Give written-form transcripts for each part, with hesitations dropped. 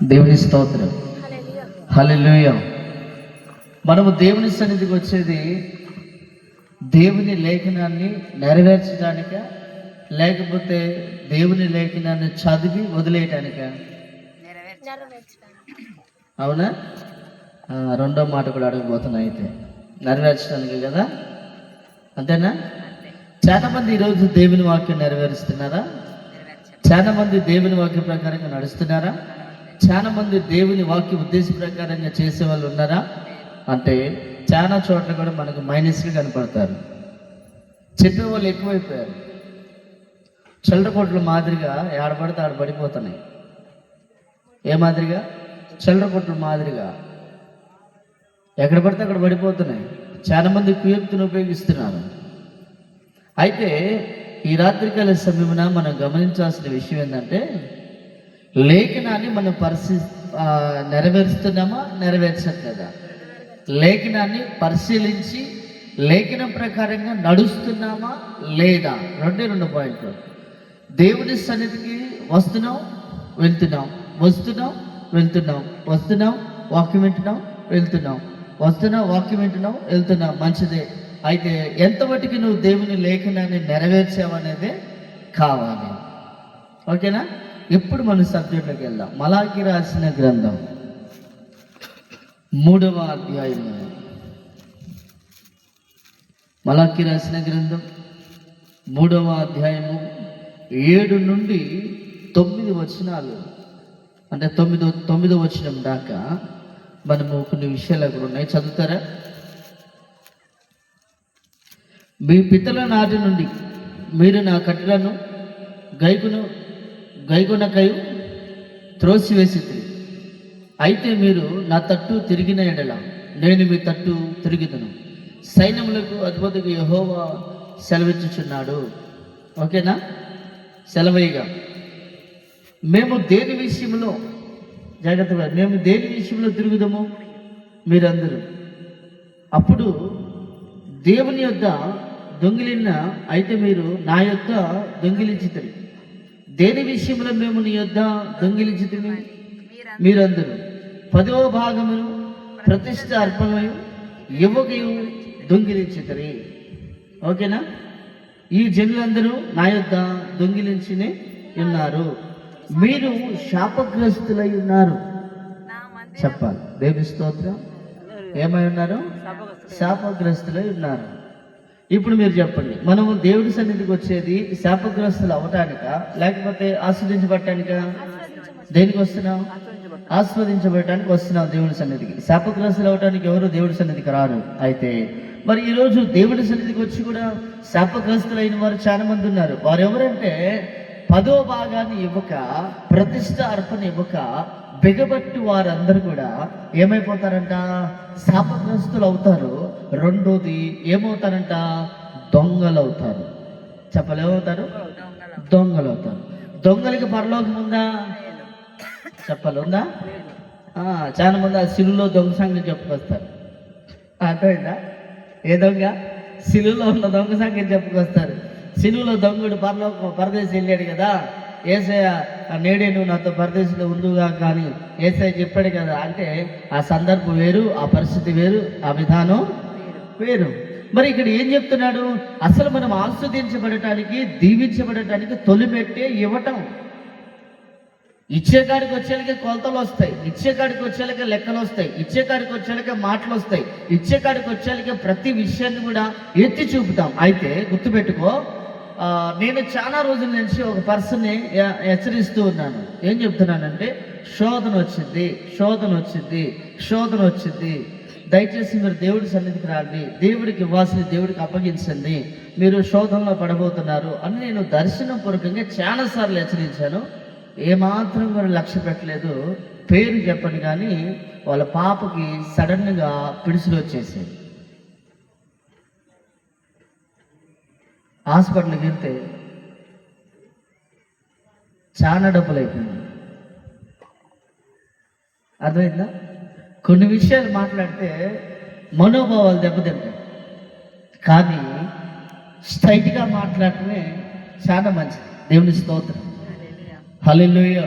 దేవుని స్తోత్రం. హల్లెలూయా. మనము దేవుని సన్నిధికి వచ్చేది దేవుని లేఖనాన్ని నెరవేర్చడానిక, లేకపోతే దేవుని లేఖనాన్ని చదివి వదిలేయటానిక? అవునా? రెండో మాట కూడా అడగబోతున్నా. అయితే నెరవేర్చడానికి కదా, అంతేనా? చాలా మంది ఈరోజు దేవుని వాక్యం నెరవేరుస్తున్నారా? చాలా మంది దేవుని వాక్య ప్రకారంగా నడుస్తున్నారా? చాలా మంది దేవుని వాక్య ఉద్దేశ ప్రకారంగా చేసే వాళ్ళు ఉన్నారా అంటే చాలా చోట్ల కూడా మనకు మైనస్గా కనపడతారు. చెప్పే వాళ్ళు ఎక్కువైపోయారు. చిల్లరకొట్ల మాదిరిగా ఆడపడితే ఆడ పడిపోతున్నాయి. ఏ మాదిరిగా? చిల్లరకొట్ల మాదిరిగా ఎక్కడ పడితే అక్కడ పడిపోతున్నాయి. చాలా మంది కుయుక్తిని ఉపయోగిస్తున్నారు. అయితే ఈ రాత్రికాల సమయమున మనం గమనించాల్సిన విషయం ఏంటంటే, లేఖనాన్ని మనం నెరవేరుస్తున్నామా, నెరవేర్చట్లేదా? లేఖనాన్ని పరిశీలించి లేఖనం ప్రకారంగా నడుస్తున్నామా లేదా? రెండు పాయింట్లు. దేవుని సన్నిధికి వస్తున్నాం, వెళ్తున్నాం, వస్తున్నాం, వెళ్తున్నాం, వస్తున్నాం, వాక్యం వింటున్నాం, వెళ్తున్నాం, వస్తున్నాం, వాక్యం వింటున్నాం, వెళ్తున్నాం, మంచిదే. అయితే ఎంతవరకు నువ్వు దేవుని లేఖనాన్ని నెరవేర్చావనేదే కావాలి. ఓకేనా? ఇప్పుడు మన సబ్జెక్ట్లోకి వెళ్దాం. మలాకి రాసిన గ్రంథం 3వ అధ్యాయము. మలాకి రాసిన గ్రంథం 3వ అధ్యాయము 7 నుండి 9 వచనాలు, అంటే 9వ వచనం దాకా మనము కొన్ని విషయాలు అక్కడ ఉన్నాయి. చదువుతారా? మీ పితల నాటి నుండి మీరు నా కట్టలను గైకొనకయు త్రోసివేసితిరి. అయితే మీరు నా తట్టు తిరిగిన ఎడల నేను మీ తట్టు తిరుగుదును. సైన్యములకు అధిపతికి యెహోవా సెలవిచ్చుచున్నాడు. ఓకేనా? సెలవైగా మేము దేని విషయంలో జాగ్రత్తగా, మేము దేని విషయంలో తిరుగుదాము మీరందరూ? అప్పుడు దేవుని యొద్ద దొంగిలిన, అయితే మీరు నా యొద్ద దొంగిలించితిరి. దేని విషయంలో మేము నీ యొద్ద దొంగిలించితిమి? మీరందరూ 10వ భాగమును ప్రతిష్ఠ అర్పణయు ఇవ్వకయు దొంగిలించితిరి. ఓకేనా? ఈ జనులందరూ నా యొద్ద దొంగిలించినే ఉన్నారు. మీరు శాపగ్రస్తులై ఉన్నారు. చెప్పాలి. దేవుని స్తోత్రం. ఏమై ఉన్నారు? శాపగ్రస్తులై ఉన్నారు. ఇప్పుడు మీరు చెప్పండి, మనము దేవుడి సన్నిధికి వచ్చేది శాపగ్రస్తులు అవటానిక, లేకపోతే ఆస్వాదించబడటానిక? దేనికి వస్తున్నాం? ఆస్వాదించబడటానికి వస్తున్నాం దేవుడి సన్నిధికి. శాపగ్రస్తులు అవటానికి ఎవరు దేవుడి సన్నిధికి రారు. అయితే మరి ఈరోజు దేవుడి సన్నిధికి వచ్చి కూడా శాపగ్రస్తులైన వారు చాలా మంది ఉన్నారు. వారు ఎవరంటే 10వ భాగాన్ని ఇవ్వక, ప్రతిష్ఠ అర్పణ ఇవ్వక బిగబట్టి వారందరూ కూడా ఏమైపోతారంట? శాపగ్రస్తులు అవుతారు. రెండోది ఏమవుతారంట? దొంగలు అవుతారు. చెప్పలు ఏమవుతారు? దొంగలు అవుతారు. దొంగలకి పరలోకం ఉందా? చెప్పాలి, ఉందా? చాలా మంది ఆ సిలువలో దొంగ సంగతి చెప్పుకొస్తారు. అర్థమైందా? ఏ దొంగ? సిలువలో ఉన్న దొంగ సంగతి చెప్పుకొస్తారు. సిలువలో దొంగడు పరదేశం వెళ్ళాడు కదా, ఏసయ్య నేడే నువ్వు నాతో పరదేశంలో ఉండుగా కానీ ఏసయ్య చెప్పాడు కదా. అంటే ఆ సందర్భం వేరు, ఆ పరిస్థితి వేరు, ఆ విధానం వేరు. మరి ఇక్కడ ఏం చెప్తున్నాడు? అసలు మనం ఆస్వాదించబడటానికి, దీవించబడటానికి తొలిమెట్టే ఇవ్వటం. ఇచ్చేకాడికి వచ్చేళ్ళకి కొలతలు వస్తాయి, ఇచ్చేకాడికి వచ్చేళ్ళకి లెక్కలు వస్తాయి, ఇచ్చేకాడికి వచ్చేళ్ళకి మాటలు వస్తాయి, ఇచ్చేకాడికి వచ్చేళ్ళకి ప్రతి విషయాన్ని కూడా ఎత్తి చూపుతాం. అయితే గుర్తుపెట్టుకో, నేను చాలా రోజుల నుంచి ఒక పర్సన్ని హెచ్చరిస్తూ ఉన్నాను. ఏం చెప్తున్నానంటే, శోధన వచ్చింది, శోధన వచ్చింది, శోధన వచ్చింది. దయచేసి మీరు దేవుడి సన్నిధికి రండి, దేవుడికి ఇవ్వాల్సింది దేవుడికి అప్పగించండి, మీరు శోధనలో పడబోతున్నారు అని నేను దర్శనం పూర్వకంగా చాలాసార్లు హెచ్చరించాను. ఏమాత్రం కూడా లక్ష్య పెట్టలేదు. పేరు చెప్పండి కానీ వాళ్ళ పాపకి సడన్గా పిడుసులు వచ్చేసాయి. హాస్పిటల్కి వెళ్తే చాలా డబ్బులు అయిపోయింది. అర్థమైందా? కొన్ని విషయాలు మాట్లాడితే మనోభావాలు దెబ్బతింటాయి, కానీ స్ట్రైట్గా మాట్లాడటమే చాలా మంచిది. దేవుని స్తోత్రం. హల్లెలూయా.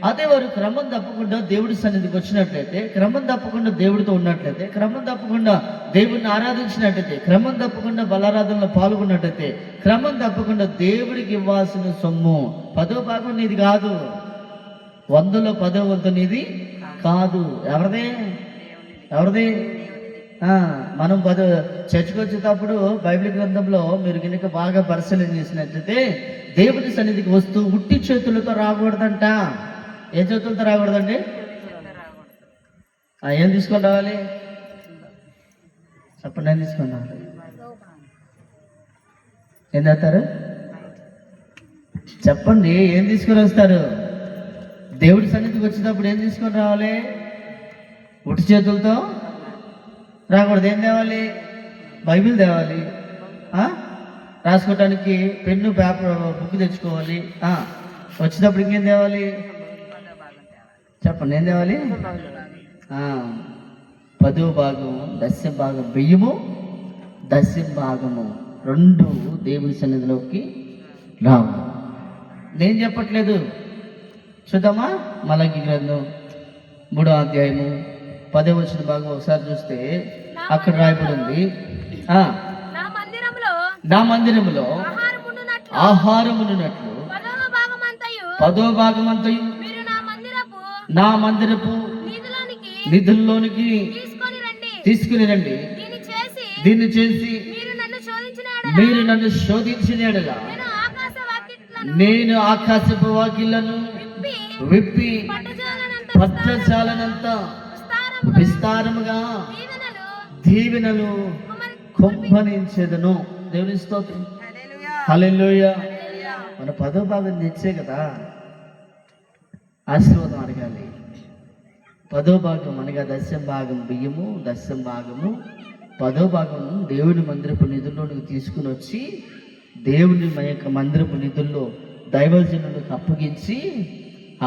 అదే వారు క్రమం తప్పకుండా దేవుడి సన్నిధికి వచ్చినట్లయితే, క్రమం తప్పకుండా దేవుడితో ఉన్నట్లయితే, క్రమం తప్పకుండా దేవుడిని ఆరాధించినట్లయితే, క్రమం తప్పకుండా బలారాధనలో పాల్గొన్నట్లయితే, క్రమం తప్పకుండా దేవుడికి ఇవ్వాల్సిన సొమ్ము 10వ భాగం నీది కాదు, 100లో 10వ వంతు నీది కాదు. ఎవరిది? మనం చర్చకు వచ్చేటప్పుడు బైబిల్ గ్రంథంలో మీరు కనుక బాగా పరిశీలన చేసినట్లయితే, దేవుడి సన్నిధికి వస్తూ ఉట్టి చేతులతో రాకూడదంట. ఏ చేతులతో రాకూడదండి? ఏం తీసుకొని రావాలి చెప్పండి. ఏం తీసుకొని రావాలి? ఏం చేస్తారు చెప్పండి. ఏం తీసుకొని వస్తారు? దేవుడి సన్నిధికి వచ్చేటప్పుడు ఏం తీసుకొని రావాలి? ఉట్టి చేతులతో రాకూడదు. ఏం తేవాలి? బైబిల్ తేవాలి, రాసుకోవటానికి పెన్ను, పేపర్, బుక్ తెచ్చుకోవాలి. వచ్చేటప్పుడు ఇంకేం తేవాలి చెప్పండి. ఏం తేవాలి? 10వ భాగం, 10వ భాగం బియ్యము, 10వ భాగము 2 దేవుడి సన్నిధిలోకి రావు. నేను చెప్పట్లేదు. చూద్దామా? మలాకి గ్రంథం 3వ అధ్యాయము 10వ వచన భాగం ఒకసారి చూస్తే అక్కడ రాయబడి ఉంది, నా మందిరములో ఆహారమునున్నట్లు 10వ భాగమంతయు నా మందిరపు నిధుల్లోనికి తీసుకుని రండి. దీన్ని చేసి మీరు నన్ను శోధించిన యెడల నేను ఆకాశపు వాకిళ్లను విప్పి పట్టజాలనంత విస్తారముగా దీవెనలు కుమ్మరించెదను. దేవుని స్తోత్రం. హల్లెలూయా. మన 10వ భాగం తెచ్చే కదా ఆశీర్వాదం అడగాలి. 10వ భాగం అనగా 10వ భాగం బియ్యము, 10వ భాగము 10వ భాగం దేవుని మందిరపు నిధుల్లోనికి తీసుకుని వచ్చి దేవుని మన యొక్క మందిరపు నిధుల్లో దైవజనులకు అప్పగించి,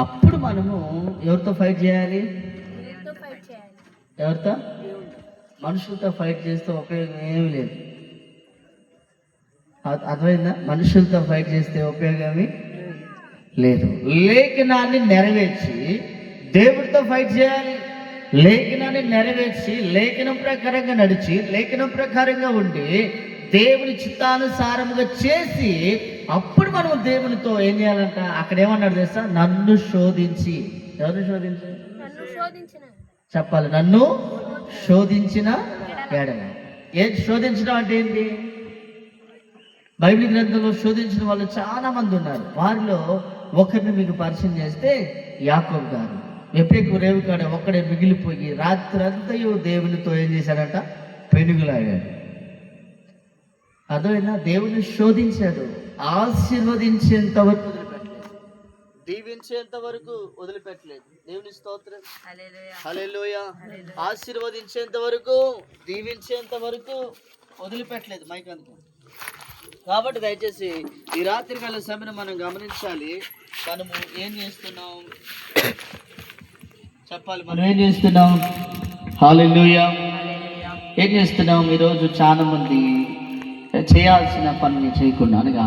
అప్పుడు మనము ఎవరితో ఫైట్ చేయాలి? ఎవరితో? మనుషులతో ఫైట్ చేస్తే ఉపయోగం ఏమీ లేదు. అర్థమైందా? మనుషులతో ఫైట్ చేస్తే ఉపయోగం లేదు. లేఖనాన్ని నెరవేర్చి దేవుడితో ఫైట్ చేయాలి. లేఖనాన్ని నెరవేర్చి లేఖనం ప్రకారంగా నడిచి లేఖనం ప్రకారంగా ఉండి దేవుని చిత్తానుసారముగా చేసి అప్పుడు మనం దేవునితో ఏం చేయాలంట? అక్కడ ఏమన్నాడు తెలుసా? నన్ను శోధించి. ఎవరిని శోధించి? చెప్పాలి. నన్ను శోధించిన ఎడల. ఏది శోధించడం అంటే ఏంటి? బైబిల్ గ్రంథంలో శోధించిన వాళ్ళు చాలా మంది ఉన్నారు. వారిలో ఒకరిని మీకు పరిచయం చేస్తే యాకోబు గారు. ఎప్పుడు రేవు కాడ ఒక్కడే మిగిలిపోయి రాత్రంతయు దేవునితో ఏం చేశాడంట? పెనుగులాడాడు. అర్థమైనా? దేవుని శోధించాడు. ఆశీర్వదించేంత వరకు వదిలిపెట్టలేదు, దీవించేంత వరకు వదిలిపెట్టలేదు. దేవుని స్తోత్రం. హల్లెలూయా. ఆశీర్వదించేంత వరకు, దీవించేంత వరకు వదిలిపెట్టలేదు. మైక్ అందుకో. కాబట్టి దయచేసి ఈ రాత్రి కాల సమయం మనం గమనించాలి. మనము ఏం చేస్తున్నాం చెప్పాలి. మనం ఏం చేస్తున్నాం? హల్లెలూయా. ఏం చేస్తున్నాం? ఈరోజు చాలా మంది చేయాల్సిన పనిని చేయకుండా, అనగా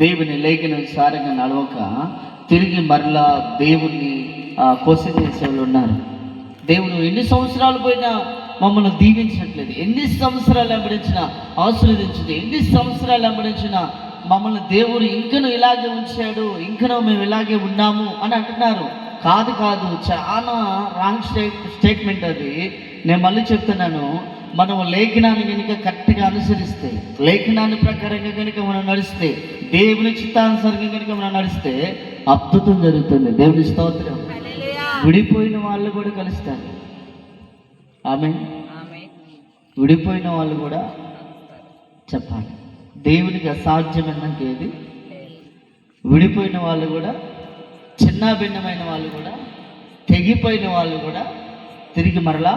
దేవుని లేఖనానుసారంగా నడవక తిరిగి మరలా దేవుణ్ణి క్వశ్చన్ చేసే వాళ్ళు ఉన్నారు. దేవుడు ఎన్ని సంవత్సరాలు పోయినా మమ్మల్ని దీవించట్లేదు, ఎన్ని సంవత్సరాలు వెంబడించినా ఆశీర్వదించింది, ఎన్ని సంవత్సరాలు వెంబడించినా మమ్మల్ని దేవుడు ఇంకనూ ఇలాగే ఉంచాడు, ఇంకనూ మేము ఇలాగే ఉన్నాము అని అంటున్నారు. కాదు, చాలా రాంగ్ స్టేట్మెంట్ అది. నేను మళ్ళీ చెప్తున్నాను. మనం లేఖనాన్ని కనుక కరెక్ట్గా అనుసరిస్తే, లేఖనాన్ని ప్రకారంగా కనుక మనం నడిస్తే, దేవుని చిత్తానుసారంగా కనుక మనం నడిస్తే అద్భుతం జరుగుతుంది. దేవుని స్తోత్రం. విడిపోయిన వాళ్ళు కూడా కలుస్తారు. ఆమేన్. విడిపోయిన వాళ్ళు కూడా చెప్పాలి. దేవునికి అసాధ్యమైనది ఏది? విడిపోయిన వాళ్ళు కూడా, చిన్న భిన్నమైన వాళ్ళు కూడా, తెగిపోయిన వాళ్ళు కూడా తిరిగి మరలా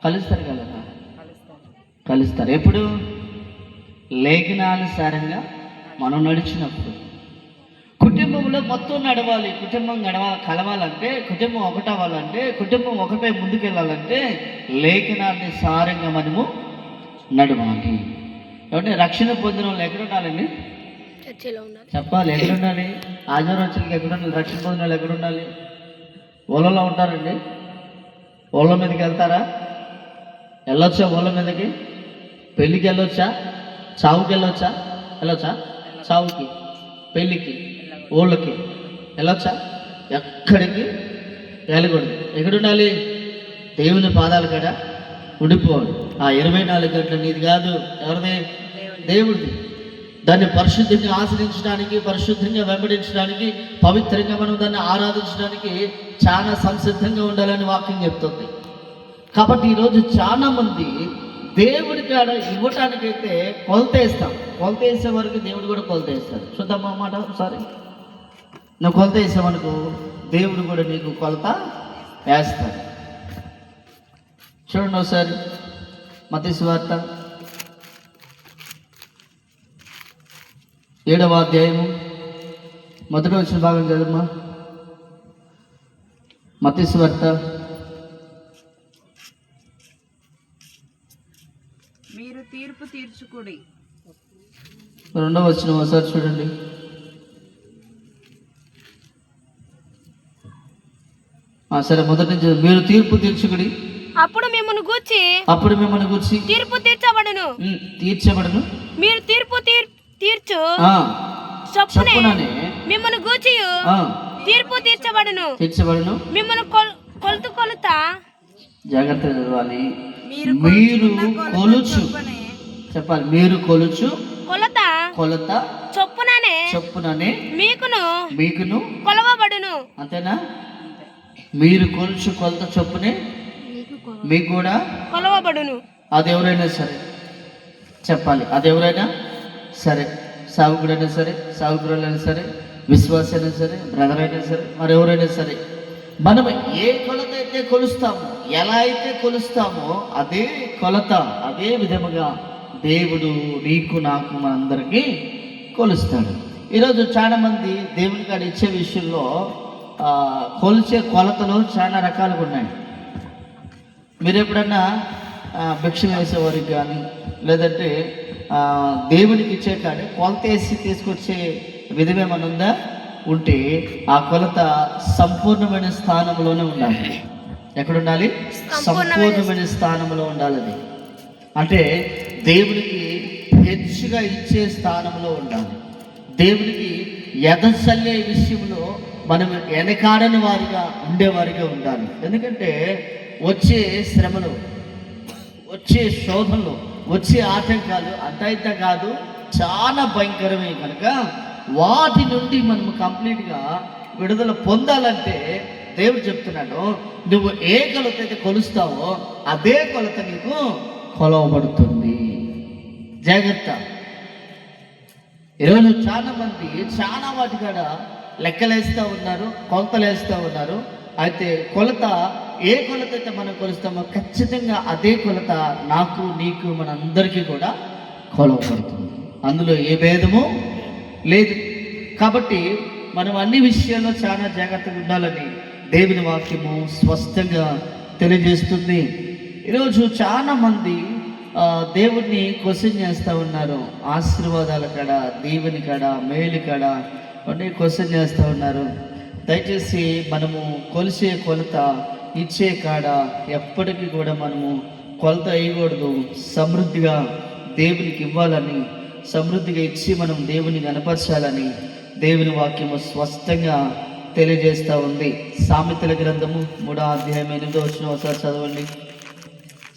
కలుస్తారు కదా. కలుస్తారు ఎప్పుడు? లేఖనానుసారంగా మనం నడిచినప్పుడు. కుటుంబంలో మొత్తం నడవాలి. కుటుంబం కలవాలంటే, కుటుంబం ఒకటవ్వాలంటే, కుటుంబం ఒకటే ముందుకెళ్ళాలంటే లేఖనాన్ని సారంగా మనము నడవాలి. కాబట్టి రక్షణ పొందిన వాళ్ళు ఎక్కడ ఉండాలండి? చెప్పాలి. ఎక్కడ ఉండాలి? ఆదివారం వచ్చి ఎక్కడ ఉండాలి? రక్షణ పొందిన ఎక్కడ ఉండాలి? ఓలలో ఉంటారండి. ఓళ్ళ మీదకి వెళ్తారా? వెళ్ళొచ్చా? ఓళ్ళ మీదకి పెళ్ళికి వెళ్ళొచ్చా? చావుకి వెళ్ళొచ్చా? చావుకి, పెళ్ళికి, ఓళ్ళకి వెళ్ళొచ్చా? ఎక్కడికి వెళ్ళకూడదు. ఎక్కడుండాలి? దేవుని పాదాల కాడ ఉండిపోవాలి. ఆ 24 గంటల నీది కాదు, ఎవరిది? దేవుడిది. దాన్ని పరిశుద్ధంగా ఆశ్రయించడానికి, పరిశుద్ధంగా వెంబడించడానికి, పవిత్రంగా మనం దాన్ని ఆరాధించడానికి చాలా సంసిద్ధంగా ఉండాలని వాక్యం చెప్తుంది. కాబట్టి ఈరోజు చాలా మంది దేవుడి కాడ ఇవ్వటానికైతే కొలత వేస్తాం. కొలత వేసే వరకు దేవుడు కూడా కొలత వేస్తాడు. చూద్దాం అన్నమాట ఒకసారి. నువ్వు కొలత వేసావనుకో, దేవుడు కూడా నీకు కొలత వేస్తాడు. చూడండి ఒకసారి మత్తయి సువార్త 7వ అధ్యాయము మొదటి వచ్చిన భాగం చదమ్మా. మత్తయి సువార్త మీరు తీర్పు తీర్చుకుడి. 2వ వచనం ఒకసారి చూడండి. సరే, మొదటి నుంచి మీరు తీర్పు తీర్చుకుడి. అప్పుడు మిమ్మల్ని గూర్చి తీర్పు తీర్చబడును. మీరు తీర్పు తీర్చు చొప్పునే మిమ్మల్ని గూర్చి తీర్పు తీర్చబడును. మిమ్మల్ని కొలుత జాగ్రత్త చదవాలి. మీరు కొలుచు, చెప్పాలి. మీరు కొలుచు కొలత చొప్పుననే మీకును కొలవబడును. అంతేనా? మీరు కొలుచు కొలత చొప్పునే మీకు కూడా కొలవబడును. అది ఎవరైనా సరే చెప్పాలి. అది ఎవరైనా సరే, సావుకుడైనా సరే, సావుకురాలైనా సరే, విశ్వాసైనా సరే, బ్రదర్ అయినా సరే, మరెవరైనా సరే, మనం ఏ కొలత అయితే కొలుస్తామో, ఎలా అయితే కొలుస్తామో అదే కొలత, అదే విధముగా దేవుడు నీకు నాకు మనందరికీ కొలుస్తాడు. ఈరోజు చాలా మంది దేవుని కాడ ఇచ్చే విషయంలో కొలిచే కొలతలు చాలా రకాలుగా ఉన్నాయి. మీరు ఎప్పుడన్నా భిక్ష వేసేవారికి కానీ, లేదంటే దేవునికి ఇచ్చే కానీ కొలత వేసి తీసుకొచ్చే విధమేమన్నా ఉందా? ఉంటే ఆ కొలత సంపూర్ణమైన స్థానంలోనే ఉండాలి. ఎక్కడుండాలి? సంపూర్ణమైన స్థానంలో ఉండాలి. అది అంటే దేవునికి హెచ్చుగా ఇచ్చే స్థానంలో ఉండాలి. దేవునికి ఎదసల్లే విషయంలో మనం వెనకాడని వారిగా ఉండేవారిగా ఉండాలి. ఎందుకంటే వచ్చే శ్రమలు, వచ్చే శోధనలు, వచ్చే ఆటంకాలు అంత ఇంత కాదు, చాలా భయంకరమే. కనుక వాటి నుండి మనం కంప్లీట్గా విడుదల పొందాలంటే దేవుడు చెప్తున్నాడు, నువ్వు ఏ కొలత అయితే కొలుస్తావో అదే కొలత నీకు కొలవబడుతుంది. జాగ్రత్త. ఈరోజు చాలా మంది చాలా వాటి కాడ లెక్కలేస్తూ ఉన్నారు, కొలతలు వేస్తూ ఉన్నారు. అయితే కొలత, ఏ కొలత అయితే మనం కొలుస్తామో ఖచ్చితంగా అదే కొలత నాకు, నీకు, మనందరికీ కూడా కొలవబడుతుంది. అందులో ఏ భేదము లేదు. కాబట్టి మనం అన్ని విషయాల్లో చాలా జాగ్రత్తగా ఉండాలని దేవుని వాక్యము స్పష్టంగా తెలియజేస్తుంది. ఈరోజు చాలా మంది దేవుణ్ణి క్వశ్చన్ చేస్తూ ఉన్నారు. ఆశీర్వాదాల కాడ, దీవెని కాడ, మేలు కాడ అన్నీ క్వశ్చన్ చేస్తూ ఉన్నారు. దయచేసి మనము కొలిసే కొలత, ఇచ్చే కాడ ఎప్పటికీ కూడా మనము కొలత వేయకూడదు. సమృద్ధిగా దేవునికి ఇవ్వాలని, సమృద్ధిగా ఇచ్చి మనం దేవుని కనపరచాలని దేవుని వాక్యము స్పష్టంగా తెలియజేస్తూ ఉంది. సామెతల గ్రంథము 3వ అధ్యాయం 8వ వచనం ఒకసారి చదవండి.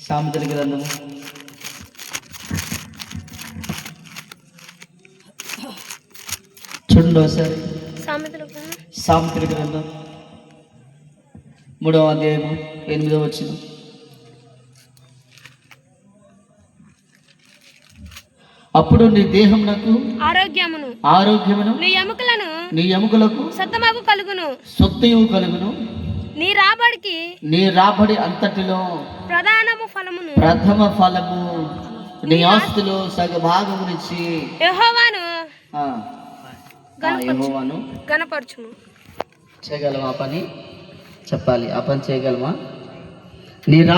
సామెతల గ్రంథము చూడండి ఒకసారి. సామెతల గ్రంథం 3వ అధ్యాయము 8వ వచనం. అప్పుడు నీ దేహమునకు ఆరోగ్యమును నీ ఎముకలకు సొత్తయు కలుగును. నీ రాబడి అంతటిలో ప్రథమ ఫలము నీ ఆస్తులు సగభాగమునిచ్చి యెహోవాను గణపరచుము. చేయగలమా? ఆ పని చెప్పాలి. ఆ పని చేయగలమా? నీ